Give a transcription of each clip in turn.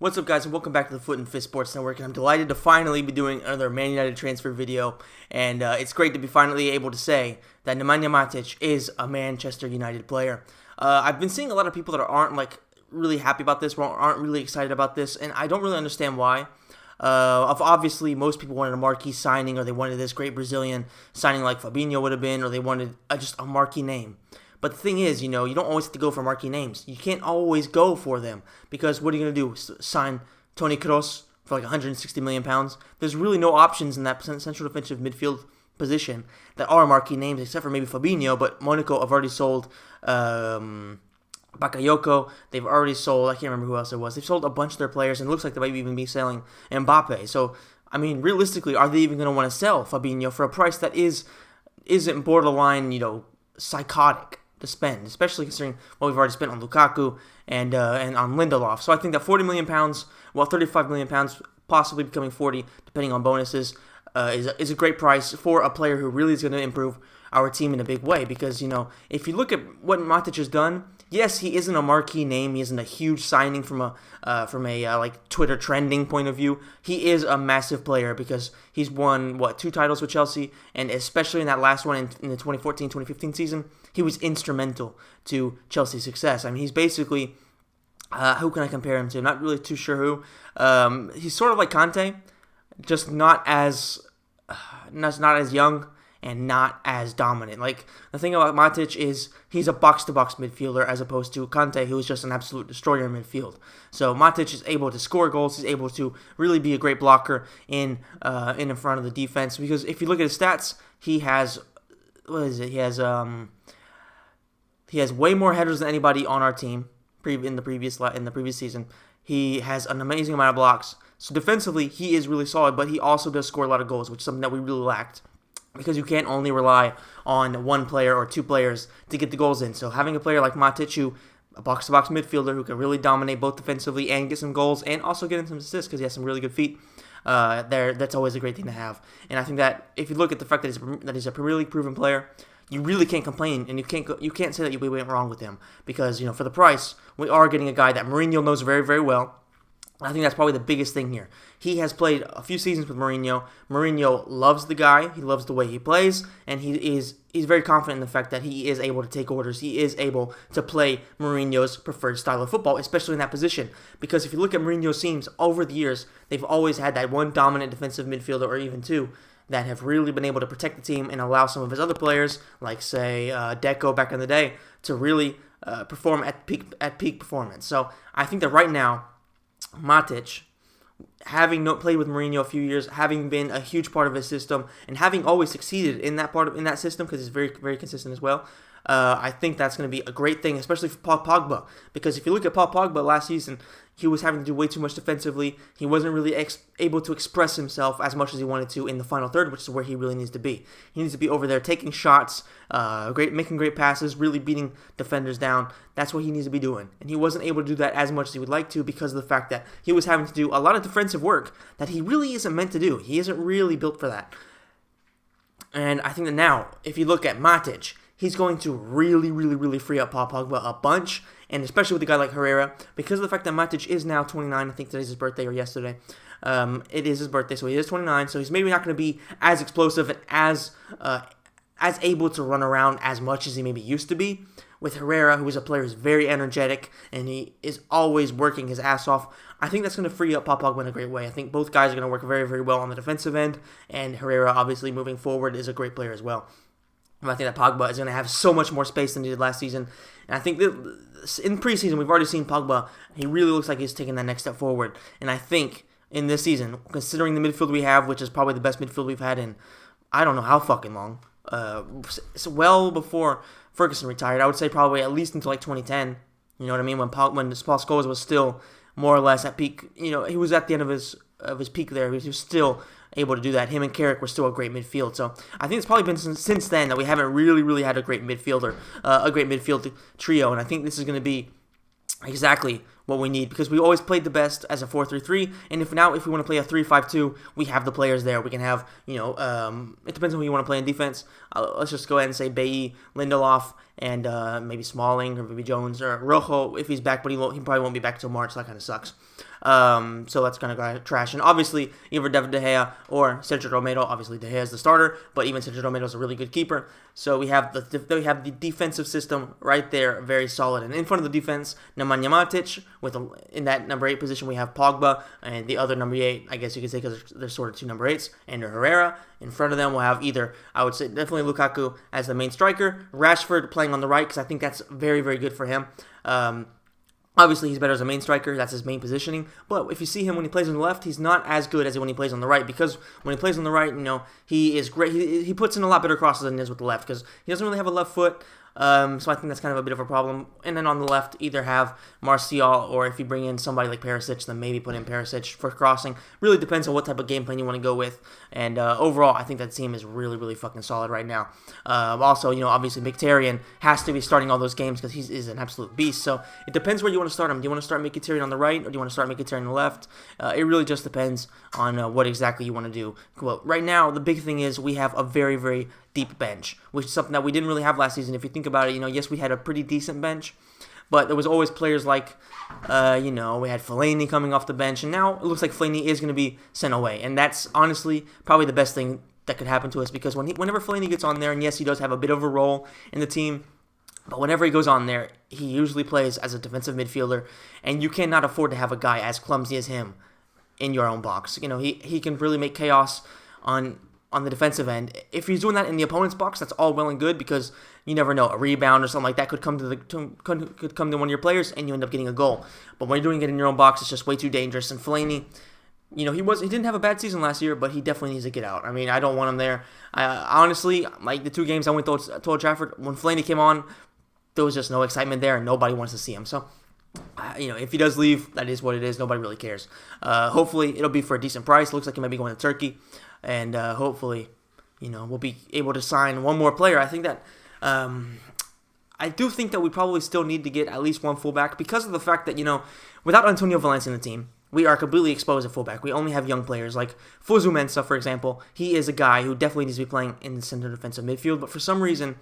What's up, guys, and welcome back to the Foot and Fist Sports Network, and I'm delighted to finally be doing another Man United transfer video, and it's great to be finally able to say that Nemanja Matic is a Manchester United player. I've been seeing a lot of people that aren't really happy about this, or aren't really excited about this, and I don't really understand why. Obviously, most people wanted a marquee signing, or they wanted this great Brazilian signing like Fabinho would have been, or they wanted just a marquee name. But the thing is, you don't always have to go for marquee names. You can't always go for them, because what are you going to do? Sign Toni Kroos for like 160 million pounds? There's really no options in that central defensive midfield position that are marquee names, except for maybe Fabinho, but Monaco have already sold Bakayoko. They've already sold, I can't remember who else it was. They've sold a bunch of their players, and it looks like they might even be selling Mbappe. So, I mean, realistically, are they even going to want to sell Fabinho for a price that isn't borderline, psychotic to spend, especially considering what we've already spent on Lukaku and on Lindelof. So I think that 40 million pounds, 35 million pounds, possibly becoming 40, depending on bonuses, is a great price for a player who really is going to improve our team in a big way. Because if you look at what Matic has done, yes, he isn't a marquee name. He isn't a huge signing from a Twitter trending point of view. He is a massive player because he's won 2 titles with Chelsea, and especially in that last one in the 2014-2015 season, he was instrumental to Chelsea's success. I mean, he's basically who can I compare him to? I'm not really too sure who. He's sort of like Conte, just not as young and not as dominant. Like, the thing about Matic is he's a box-to-box midfielder as opposed to Conte, who is just an absolute destroyer in midfield. So Matic is able to score goals. He's able to really be a great blocker in front of the defense. Because if you look at his stats, he has He has way more headers than anybody on our team in the previous season. He has an amazing amount of blocks. So defensively, he is really solid, but he also does score a lot of goals, which is something that we really lacked. Because you can't only rely on one player or 2 players to get the goals in. So having a player like Matic, a box-to-box midfielder who can really dominate both defensively and get some goals, and also get in some assists because he has some really good feet, that's always a great thing to have. And I think that if you look at the fact that he's a Premier League proven player, you really can't complain, and you can't say that we went wrong with him, because for the price, we are getting a guy that Mourinho knows very, very well. I think that's probably the biggest thing here. He has played a few seasons with Mourinho. Mourinho loves the guy. He loves the way he plays, and he's very confident in the fact that he is able to take orders. He is able to play Mourinho's preferred style of football, especially in that position. Because if you look at Mourinho's teams over the years, they've always had that one dominant defensive midfielder, or even 2, that have really been able to protect the team and allow some of his other players, like say Deco back in the day, to really perform at peak performance. So I think that right now, Matic, having played with Mourinho a few years, having been a huge part of his system, and having always succeeded in that system, because he's very, very consistent as well, I think that's going to be a great thing, especially for Paul Pogba. Because if you look at Paul Pogba last season, he was having to do way too much defensively. He wasn't really able to express himself as much as he wanted to in the final third, which is where he really needs to be. He needs to be over there taking shots, making great passes, really beating defenders down. That's what he needs to be doing. And he wasn't able to do that as much as he would like to, because of the fact that he was having to do a lot of defensive work that he really isn't meant to do. He isn't really built for that. And I think that now, if you look at Matic, he's going to really, really, really free up Paul Pogba a bunch, and especially with a guy like Herrera, because of the fact that Matic is now 29. I think today's his birthday, or yesterday. It is his birthday, so he is 29, so he's maybe not going to be as explosive and as able to run around as much as he maybe used to be. With Herrera, who is a player who's very energetic, and he is always working his ass off, I think that's going to free up Paul Pogba in a great way. I think both guys are going to work very, very well on the defensive end, and Herrera, obviously, moving forward, is a great player as well. I think that Pogba is going to have so much more space than he did last season. And I think that in preseason, we've already seen Pogba. He really looks like he's taking that next step forward. And I think in this season, considering the midfield we have, which is probably the best midfield we've had in I don't know how fucking long, it's well before Ferguson retired. I would say probably at least until like 2010. You know what I mean? When Paul Scholes was still more or less at peak. He was at the end of his peak there. He was still able to do that. Him and Carrick were still a great midfield. So I think it's probably been since then that we haven't really, really had a great midfield trio. And I think this is going to be exactly what we need, because we always played the best as a 4-3-3, and if we want to play a 3-5-2, we have the players there. We can have, it depends on who you want to play in defense. Let's just go ahead and say Bailly, Lindelof, and maybe Smalling, or maybe Jones, or Rojo if he's back, but he probably won't be back till March, so that kind of sucks. So that's going to go trash. And obviously, either David De Gea or Sergio Romero. Obviously, De Gea is the starter, but even Sergio Romero is a really good keeper. So we have the defensive system right there, very solid. And in front of the defense, Nemanja Matic. In that number 8 position, we have Pogba, and the other number 8, I guess you could say, because there's sort of 2 number 8s, and Herrera. In front of them, we'll have either, I would say, definitely Lukaku as the main striker, Rashford playing on the right, because I think that's very, very good for him. Obviously, he's better as a main striker. That's his main positioning. But if you see him when he plays on the left, he's not as good as when he plays on the right. Because when he plays on the right, he is great. He puts in a lot better crosses than he is with the left. Because he doesn't really have a left foot. So I think that's kind of a bit of a problem. And then on the left, either have Martial, or if you bring in somebody like Perisic, then maybe put in Perisic for crossing. Really depends on what type of game plan you want to go with. And overall, I think that team is really, really fucking solid right now. Also, obviously Mkhitaryan has to be starting all those games because he is an absolute beast. So it depends where you want to start him. Do you want to start Mkhitaryan on the right, or do you want to start Mkhitaryan on the left? It really just depends on what exactly you want to do. Well, right now, the big thing is we have a very, very deep bench, which is something that we didn't really have last season. If you think about it, yes, we had a pretty decent bench, but there was always players like, we had Fellaini coming off the bench, and now it looks like Fellaini is going to be sent away, and that's honestly probably the best thing that could happen to us, because whenever Fellaini gets on there, and yes, he does have a bit of a role in the team, but whenever he goes on there, he usually plays as a defensive midfielder, and you cannot afford to have a guy as clumsy as him in your own box. He can really make chaos on the defensive end. If he's doing that in the opponent's box, that's all well and good, because you never know, a rebound or something like that could come to one of your players, and you end up getting a goal. But when you're doing it in your own box, it's just way too dangerous. And Fellaini, he didn't have a bad season last year, but he definitely needs to get out. I mean, I don't want him there. Honestly, like the 2 games I went to Old Trafford, when Fellaini came on, there was just no excitement there, and nobody wants to see him. So, if he does leave, that is what it is. Nobody really cares. Hopefully, it'll be for a decent price. Looks like he might be going to Turkey. And hopefully, we'll be able to sign one more player. I think that, I do think that we probably still need to get at least one fullback, because of the fact that, without Antonio Valencia in the team, we are completely exposed at fullback. We only have young players like Fosu Mensah, for example. He is a guy who definitely needs to be playing in the center defensive midfield, but for some reason,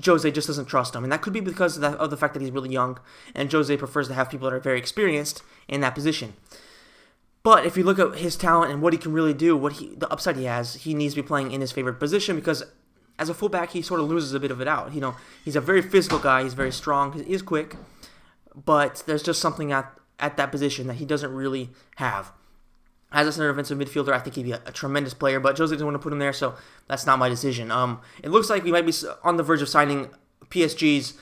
Jose just doesn't trust him. And that could be because of the fact that he's really young, and Jose prefers to have people that are very experienced in that position. But if you look at his talent and what he can really do, the upside he has, he needs to be playing in his favorite position, because as a fullback, he sort of loses a bit of it out. He's a very physical guy. He's very strong. He is quick, but there's just something at that position that he doesn't really have. As a center defensive midfielder, I think he'd be a tremendous player, but Jose doesn't want to put him there, so that's not my decision. It looks like we might be on the verge of signing PSG's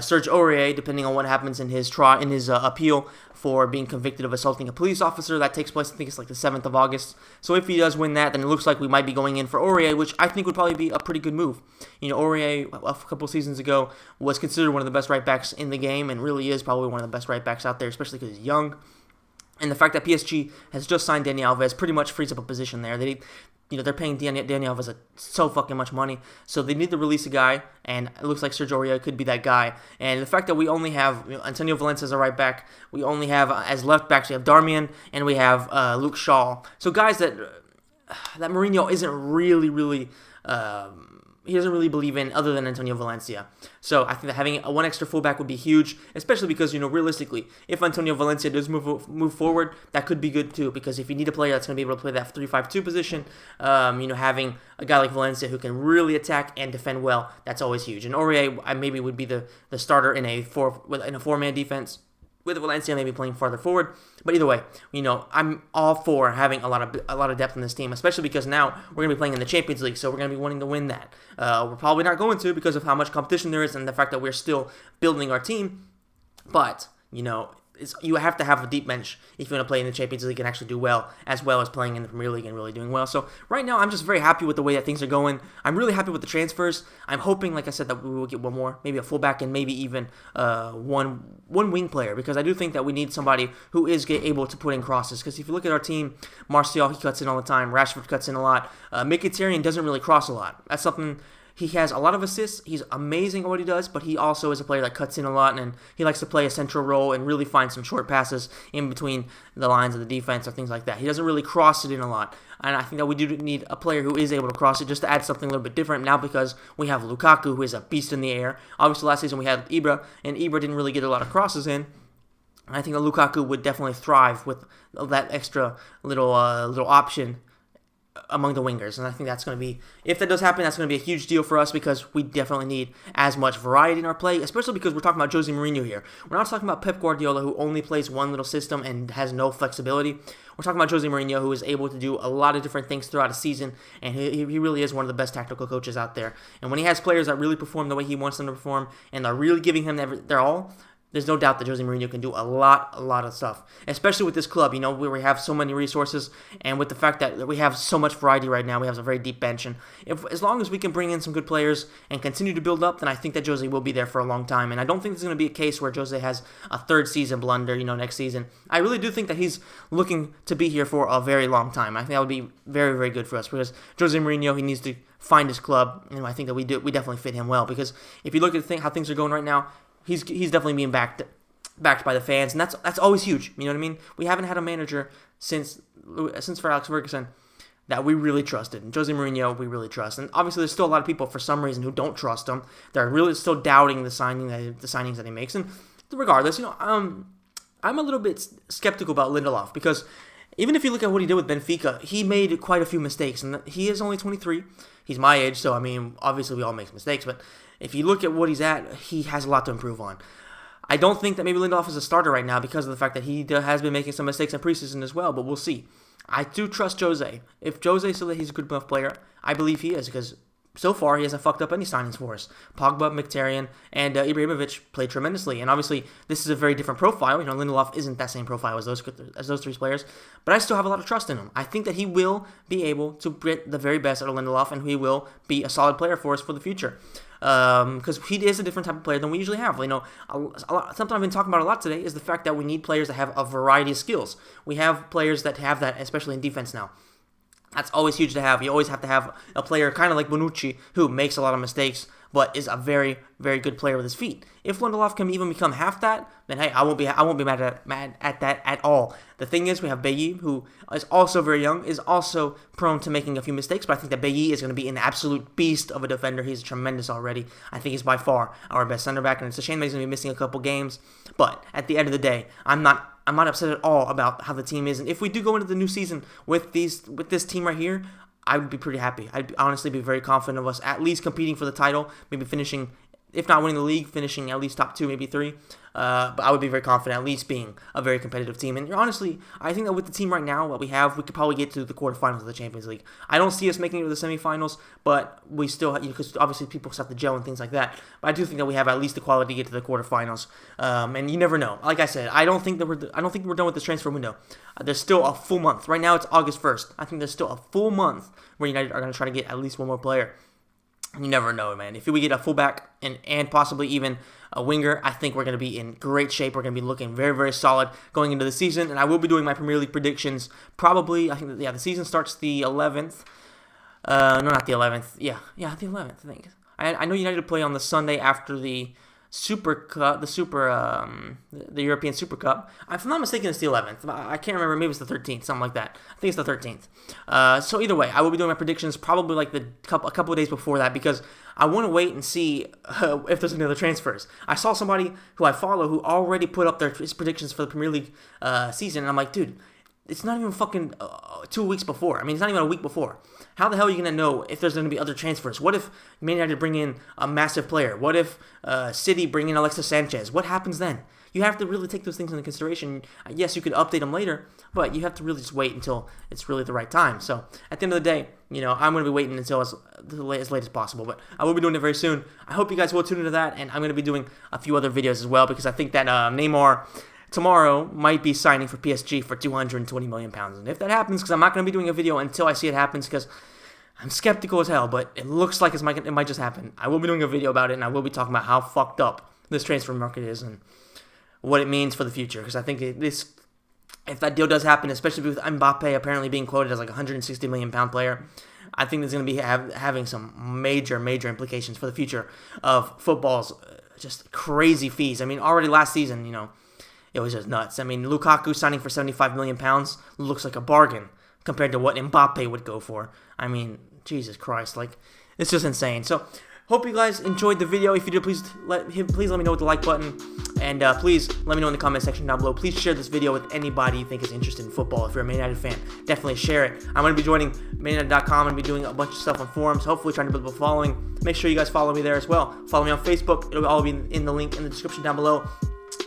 Serge Aurier, depending on what happens in his appeal for being convicted of assaulting a police officer. That takes place, I think it's like the 7th of August. So if he does win that, then it looks like we might be going in for Aurier, which I think would probably be a pretty good move. Aurier, a couple seasons ago, was considered one of the best right backs in the game, and really is probably one of the best right backs out there, especially because he's young. And the fact that PSG has just signed Dani Alves pretty much frees up a position there. They're paying Dani Alves so fucking much money, so they need to release a guy, and it looks like Serge Aurier could be that guy. And the fact that we only have Antonio Valencia as a right back, we only have as left backs, we have Darmian, and we have Luke Shaw. So guys that Mourinho isn't really he doesn't really believe in, other than Antonio Valencia. So I think that having one extra fullback would be huge, especially because, realistically, if Antonio Valencia does move forward, that could be good too, because if you need a player that's going to be able to play that 3-5-2 position, having a guy like Valencia who can really attack and defend well, that's always huge. And Aurier maybe would be the starter in a 4-man defense, with Valencia maybe playing farther forward. But either way, I'm all for having a lot of depth in this team, especially because now we're going to be playing in the Champions League, so we're going to be wanting to win that. We're probably not going to, because of how much competition there is and the fact that we're still building our team. But, you have to have a deep bench if you want to play in the Champions League and actually do well as playing in the Premier League and really doing well. So right now, I'm just very happy with the way that things are going. I'm really happy with the transfers. I'm hoping, like I said, that we will get one more, maybe a fullback, and maybe even one wing player, because I do think that we need somebody who is able to put in crosses. Because if you look at our team, Martial, he cuts in all the time. Rashford cuts in a lot. Mkhitaryan doesn't really cross a lot. That's something. He has a lot of assists. He's amazing at what he does, but he also is a player that cuts in a lot, and he likes to play a central role and really find some short passes in between the lines of the defense or things like that. He doesn't really cross it in a lot, and I think that we do need a player who is able to cross it just to add something a little bit different now, because we have Lukaku, who is a beast in the air. Obviously, last season we had Ibra, and Ibra didn't really get a lot of crosses in. And I think that Lukaku would definitely thrive with that extra little option among the wingers. And I think that's going to be, if that does happen, that's going to be a huge deal for us because we definitely need as much variety in our play, especially because we're talking about Jose Mourinho here. We're not talking about Pep Guardiola, who only plays one little system and has no flexibility. We're talking about Jose Mourinho, who is able to do a lot of different things throughout a season, and he really is one of the best tactical coaches out there. And when he has players that really perform the way he wants them to perform, and they're really giving him their all, there's no doubt that Jose Mourinho can do a lot of stuff, especially with this club, where we have so many resources, and with the fact that we have so much variety right now. We have a very deep bench, and as long as we can bring in some good players and continue to build up, then I think that Jose will be there for a long time, and I don't think there's going to be a case where Jose has a third season blunder, next season. I really do think that he's looking to be here for a very long time. I think that would be very, very good for us, because Jose Mourinho, he needs to find his club, and I think that we definitely fit him well, because if you look at how things are going right now, He's definitely being backed by the fans, and that's always huge. You know what I mean? We haven't had a manager since for Alex Ferguson that we really trusted. And Jose Mourinho, we really trust. And obviously, there's still a lot of people for some reason who don't trust him. They're really still doubting the signings that he makes. And regardless, I'm a little bit skeptical about Lindelof because even if you look at what he did with Benfica, he made quite a few mistakes, and he is only 23. He's my age, so obviously we all make mistakes, but if you look at what he's at, he has a lot to improve on. I don't think that maybe Lindelof is a starter right now because of the fact that he has been making some mistakes in preseason as well, but we'll see. I do trust Jose. If Jose says that he's a good enough player, I believe he is because so far he hasn't fucked up any signings for us. Pogba, Mkhitaryan, and Ibrahimovic played tremendously, and obviously this is a very different profile. Lindelof isn't that same profile as those three players, but I still have a lot of trust in him. I think that he will be able to get the very best out of Lindelof, and he will be a solid player for us for the future. Because he is a different type of player than we usually have. Something I've been talking about a lot today is the fact that we need players that have a variety of skills. We have players that have that, especially in defense now. That's always huge to have. You always have to have a player kind of like Bonucci, who makes a lot of mistakes, but is a very, very good player with his feet. If Lindelof can even become half that, then hey, I won't be mad at that at all. The thing is, we have Bailly, who is also very young, is also prone to making a few mistakes, but I think that Bailly is going to be an absolute beast of a defender. He's tremendous already. I think he's by far our best center back, and it's a shame that he's going to be missing a couple games. But at the end of the day, I'm not upset at all about how the team is, and if we do go into the new season with this team right here, I would be pretty happy. I'd honestly be very confident of us at least competing for the title, maybe finishing, if not winning the league, finishing at least top 2, maybe 3. But I would be very confident at least being a very competitive team. And honestly, I think that with the team right now, what we have, we could probably get to the quarterfinals of the Champions League. I don't see us making it to the semifinals, but we still, because obviously people have to gel and things like that. But I do think that we have at least the quality to get to the quarterfinals. And you never know. Like I said, I don't think we're done with this transfer window. There's still a full month. Right now it's August 1st. I think there's still a full month where United are going to try to get at least one more player. You never know, man. If we get a fullback and possibly even a winger, I think we're going to be in great shape. We're going to be looking very, very solid going into the season. And I will be doing my Premier League predictions probably, I think, the season starts the 11th. No, not the 11th. Yeah, the 11th, I think. I know United play on the Sunday after the Super Cup, the European Super Cup. If I'm not mistaken, it's the 11th. I can't remember. Maybe it's the 13th, something like that. I think it's the 13th. So either way, I will be doing my predictions probably like a couple of days before that because I want to wait and see if there's any other transfers. I saw somebody who I follow who already put up his predictions for the Premier League season, and I'm like, dude, it's not even fucking 2 weeks before. It's not even a week before. How the hell are you going to know if there's going to be other transfers? What if Man United bring in a massive player? What if City bring in Alexis Sanchez? What happens then? You have to really take those things into consideration. Yes, you could update them later, but you have to really just wait until it's really the right time. So at the end of the day, I'm going to be waiting until as late as possible, but I will be doing it very soon. I hope you guys will tune into that, and I'm going to be doing a few other videos as well because I think that Neymar tomorrow might be signing for PSG for £220 million. And if that happens, because I'm not going to be doing a video until I see it happens, because I'm skeptical as hell, but it looks like it might just happen. I will be doing a video about it, and I will be talking about how fucked up this transfer market is and what it means for the future. Because I think if that deal does happen, especially with Mbappe apparently being quoted as like a £160 million player, I think there's going to be having some major, major implications for the future of football's just crazy fees. Already last season, it was just nuts. Lukaku signing for £75 million looks like a bargain compared to what Mbappe would go for. Jesus Christ, it's just insane. So, Hope you guys enjoyed the video. If you did, please let me know with the like button. And please let me know in the comment section down below. Please share this video with anybody you think is interested in football. If you're a Man United fan, definitely share it. I'm going to be joining ManUnited.com. I'm going to be doing a bunch of stuff on forums, hopefully trying to build a following. Make sure you guys follow me there as well. Follow me on Facebook. It'll all be in the link in the description down below.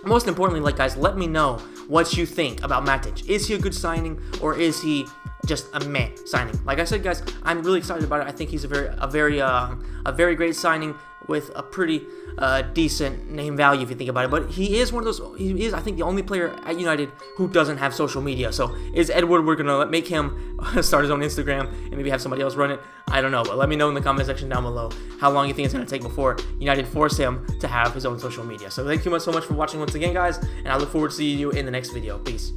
Most importantly, guys, let me know what you think about Matic. Is he a good signing, or is he just a meh signing? Like I said, guys, I'm really excited about it. I think he's a very great signing with a pretty decent name value if you think about it. But he is one of those. He is, I think, the only player at United who doesn't have social media. So is Edward? We're gonna make him start his own Instagram and maybe have somebody else run it. I don't know, but let me know in the comment section down below how long you think it's gonna take before United force him to have his own social media. So thank you so much for watching once again, guys, and I look forward to seeing you in the next video. Peace.